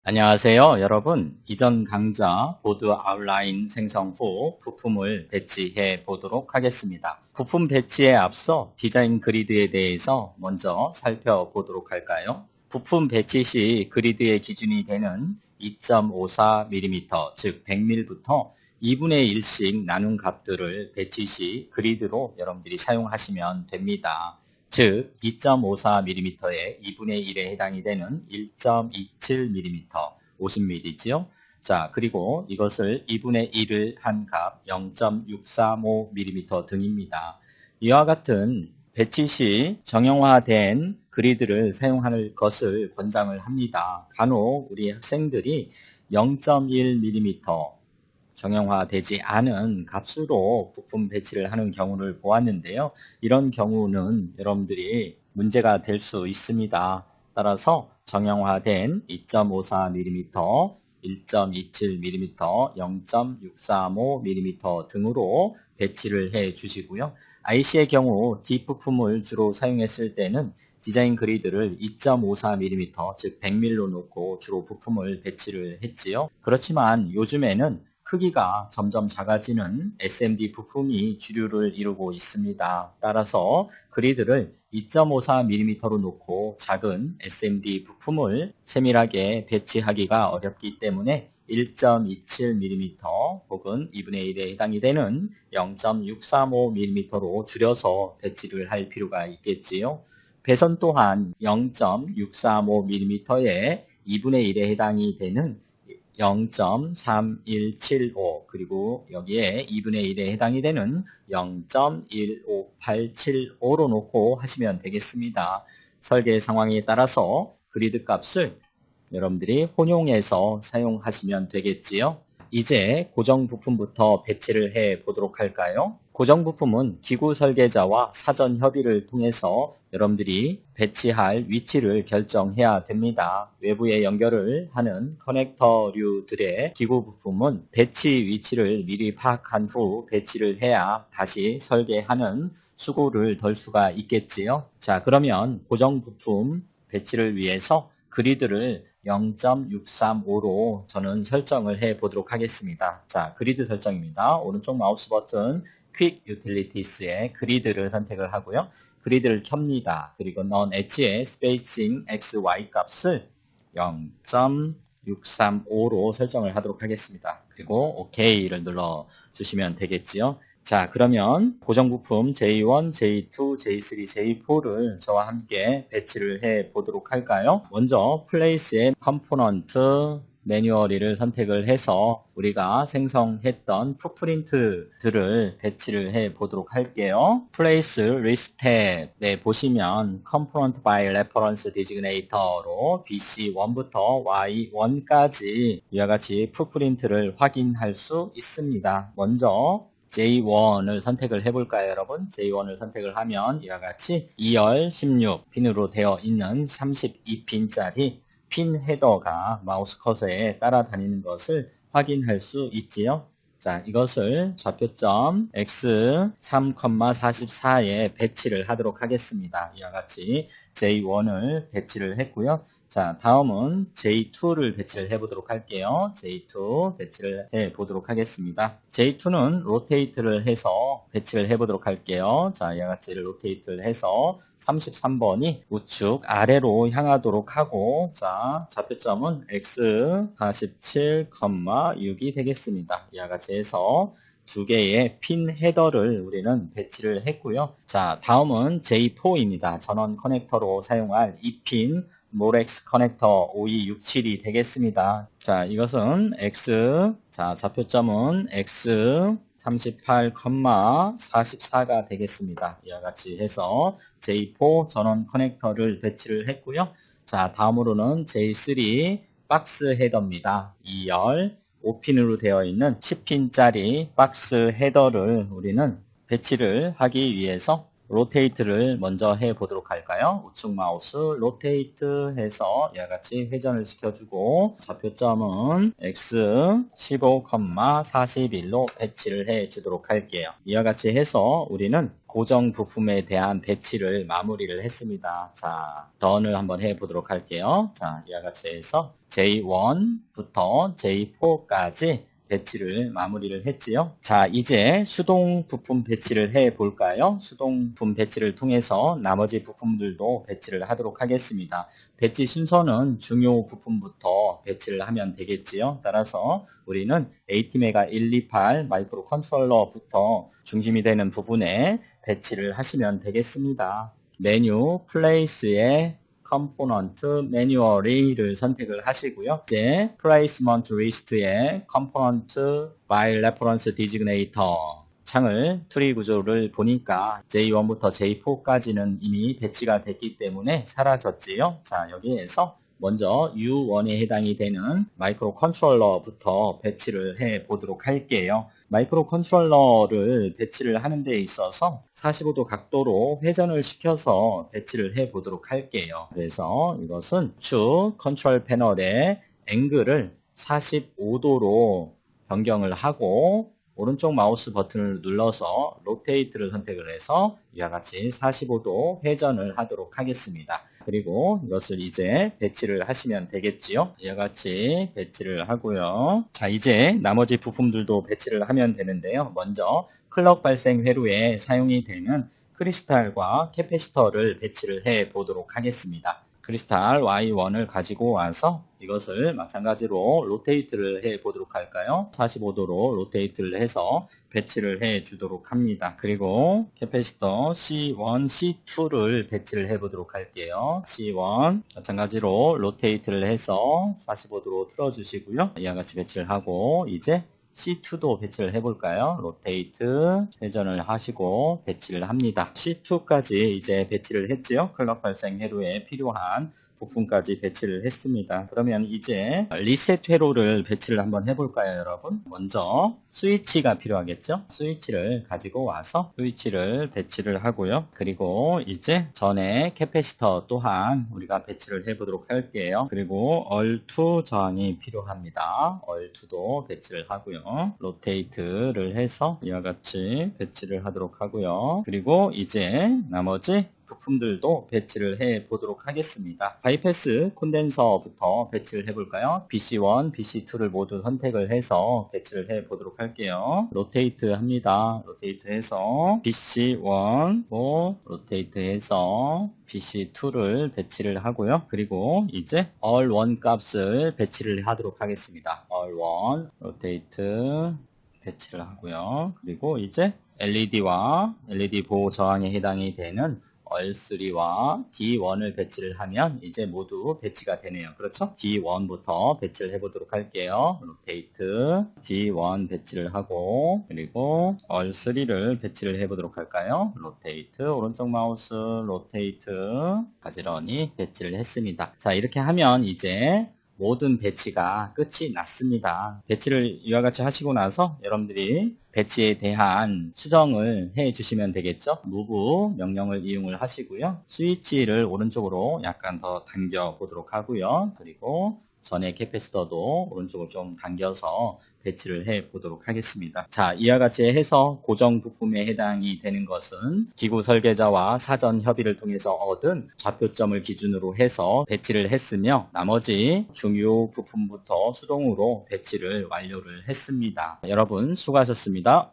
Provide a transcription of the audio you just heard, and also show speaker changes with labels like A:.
A: 안녕하세요, 여러분. 이전 강좌 보드 아웃라인 생성 후 부품을 배치해 보도록 하겠습니다. 부품 배치에 앞서 디자인 그리드에 대해서 먼저 살펴보도록 할까요? 부품 배치 시 그리드의 기준이 되는 2.54mm, 즉 100mm부터 2분의 1씩 나눈 값들을 배치 시 그리드로 여러분들이 사용하시면 됩니다. 즉 2.54mm의 2분의 1에 해당이 되는 1.27mm, 50mm지요. 자, 그리고 이것을 2분의 1을 한 값 0.635mm 등입니다. 이와 같은 배치 시 정형화된 그리드를 사용하는 것을 권장을 합니다. 간혹 우리 학생들이 0.1mm 정형화되지 않은 값으로 부품 배치를 하는 경우를 보았는데요. 이런 경우는 여러분들이 문제가 될 수 있습니다. 따라서 정형화된 2.54mm, 1.27mm, 0.635mm 등으로 배치를 해 주시고요. IC의 경우 뒷부품을 주로 사용했을 때는 디자인 그리드를 2.54mm, 즉 100mm로 놓고 주로 부품을 배치를 했지요. 그렇지만 요즘에는 크기가 점점 작아지는 SMD 부품이 주류를 이루고 있습니다. 따라서 그리드를 2.54mm로 놓고 작은 SMD 부품을 세밀하게 배치하기가 어렵기 때문에 1.27mm 혹은 2분의 1에 해당이 되는 0.635mm로 줄여서 배치를 할 필요가 있겠지요. 배선 또한 0.635mm의 2분의 1에 해당이 되는 0.3175 그리고 여기에 2분의 1에 해당이 되는 0.15875로 놓고 하시면 되겠습니다. 설계 상황에 따라서 그리드 값을 여러분들이 혼용해서 사용하시면 되겠지요. 이제 고정 부품부터 배치를 해 보도록 할까요? 고정 부품은 기구 설계자와 사전 협의를 통해서 여러분들이 배치할 위치를 결정해야 됩니다. 외부에 연결을 하는 커넥터류들의 기구 부품은 배치 위치를 미리 파악한 후 배치를 해야 다시 설계하는 수고를 덜 수가 있겠지요. 자, 그러면 고정 부품 배치를 위해서 그리드를 0.635로 저는 설정을 해 보도록 하겠습니다. 자, 그리드 설정입니다. 오른쪽 마우스 버튼 Quick Utilities의 그리드를 선택을 하고요. 그리드를 켭니다. 그리고 non-H의 spacing XY 값을 0.635로 설정을 하도록 하겠습니다. 그리고 OK를 눌러 주시면 되겠지요. 자, 그러면 고정 부품 J1, J2, J3, J4를 저와 함께 배치를 해 보도록 할까요? 먼저 플레이스의 컴포넌트 매뉴얼을 선택을 해서 우리가 생성했던 풋프린트들을 배치를 해 보도록 할게요. 플레이스 리스트 탭에 보시면 컴포넌트 바이 레퍼런스 디지그네이터로 BC1부터 Y1까지 이와 같이 풋프린트를 확인할 수 있습니다. 먼저 J1을 선택을 해볼까요, 여러분? J1을 선택을 하면 이와 같이 2열 16핀으로 되어 있는 32핀짜리 핀 헤더가 마우스 커서에 따라다니는 것을 확인할 수 있지요. 자, 이것을 좌표점 X 3,44에 배치를 하도록 하겠습니다. 이와 같이 J1을 배치를 했고요. 자, 다음은 J2를 배치를 해보도록 할게요. J2 배치를 해보도록 하겠습니다. J2는 로테이트를 해서 배치를 해보도록 할게요. 자, 이와 같이 로테이트를 해서 33번이 우측 아래로 향하도록 하고, 자, 좌표점은 X 47,6이 되겠습니다. 이와 같이 해서 두 개의 핀 헤더를 우리는 배치를 했고요. 자, 다음은 J4입니다. 전원 커넥터로 사용할 이 핀 모렉스 커넥터 5267이 되겠습니다. 자, 이것은 X, 자, 좌표점은 X 38,44가 되겠습니다. 이와 같이 해서 J4 전원 커넥터를 배치를 했고요. 자, 다음으로는 J3 박스 헤더입니다. 2열 5핀으로 되어 있는 10핀짜리 박스 헤더를 우리는 배치를 하기 위해서 로테이트를 먼저 해 보도록 할까요? 우측 마우스 로테이트 해서 이와 같이 회전을 시켜주고 좌표점은 x 15,41로 배치를 해 주도록 할게요. 이와 같이 해서 우리는 고정 부품에 대한 배치를 마무리를 했습니다. 자, 던을 한번 해 보도록 할게요. 자, 이와 같이 해서 J1부터 J4까지 배치를 마무리를 했지요. 자, 이제 수동 부품 배치를 해 볼까요? 수동 부품 배치를 통해서 나머지 부품들도 배치를 하도록 하겠습니다. 배치 순서는 중요 부품부터 배치를 하면 되겠지요. 따라서 우리는 ATmega 128 마이크로 컨트롤러부터 중심이 되는 부분에 배치를 하시면 되겠습니다. 메뉴 플레이스에 컴포넌트 매뉴얼을 선택을 하시고요. 이제 플레이스먼트 리스트에 컴포넌트 바이 레퍼런스 디지그네이터 창을 트리 구조를 보니까 J1부터 J4까지는 이미 배치가 됐기 때문에 사라졌지요. 자, 여기에서 먼저 U1에 해당이 되는 마이크로 컨트롤러부터 배치를 해 보도록 할게요. 마이크로 컨트롤러를 배치를 하는 데 있어서 45도 각도로 회전을 시켜서 배치를 해 보도록 할게요. 그래서 이것은 우측 컨트롤 패널의 앵글을 45도로 변경을 하고 오른쪽 마우스 버튼을 눌러서 로테이트를 선택을 해서 이와 같이 45도 회전을 하도록 하겠습니다. 그리고 이것을 이제 배치를 하시면 되겠지요. 이와 같이 배치를 하고요. 자, 이제 나머지 부품들도 배치를 하면 되는데요. 먼저 클럭 발생 회로에 사용이 되는 크리스탈과 캐패시터를 배치를 해 보도록 하겠습니다. 크리스탈 Y1을 가지고 와서 이것을 마찬가지로 로테이트를 해 보도록 할까요? 45도로 로테이트를 해서 배치를 해 주도록 합니다. 그리고 캐패시터 C1, C2를 배치를 해 보도록 할게요. C1 마찬가지로 로테이트를 해서 45도로 틀어 주시고요. 이와 같이 배치를 하고 이제 C2도 배치를 해볼까요? 로테이트 회전을 하시고 배치를 합니다. C2까지 이제 배치를 했지요. 클럭 발생 회로에 필요한 부품까지 배치를 했습니다. 그러면 이제 리셋 회로를 배치를 한번 해볼까요, 여러분? 먼저 스위치가 필요하겠죠? 스위치를 가지고 와서 스위치를 배치를 하고요. 그리고 이제 전에 캐패시터 또한 우리가 배치를 해보도록 할게요. 그리고 얼2 저항이 필요합니다. 얼2도 배치를 하고요. 로테이트를 해서 이와 같이 배치를 하도록 하고요. 그리고 이제 나머지 부품들도 배치를 해 보도록 하겠습니다. 바이패스 콘덴서부터 배치를 해볼까요? BC1, BC2를 모두 선택을 해서 배치를 해 보도록 할게요. 로테이트 합니다. 로테이트 해서 BC1, 로테이트 해서 BC2를 배치를 하고요. 그리고 이제 all1 값을 배치를 하도록 하겠습니다. all1, 로테이트 배치를 하고요. 그리고 이제 LED와 LED 보호 저항에 해당이 되는 얼3와 D1을 배치를 하면 이제 모두 배치가 되네요. 그렇죠? D1부터 배치를 해보도록 할게요. 로테이트 D1 배치를 하고 그리고 얼3를 배치를 해보도록 할까요? 로테이트 오른쪽 마우스 로테이트 가지런히 배치를 했습니다. 자, 이렇게 하면 이제 모든 배치가 끝이 났습니다. 배치를 이와 같이 하시고 나서 여러분들이 배치에 대한 수정을 해 주시면 되겠죠. move 명령을 이용을 하시고요. 스위치를 오른쪽으로 약간 더 당겨 보도록 하고요. 그리고 전에 캐패시터도 오른쪽으로 좀 당겨서 배치를 해 보도록 하겠습니다. 자, 이와 같이 해서 고정 부품에 해당이 되는 것은 기구 설계자와 사전 협의를 통해서 얻은 좌표점을 기준으로 해서 배치를 했으며 나머지 중요 부품부터 수동으로 배치를 완료를 했습니다. 여러분 수고하셨습니다.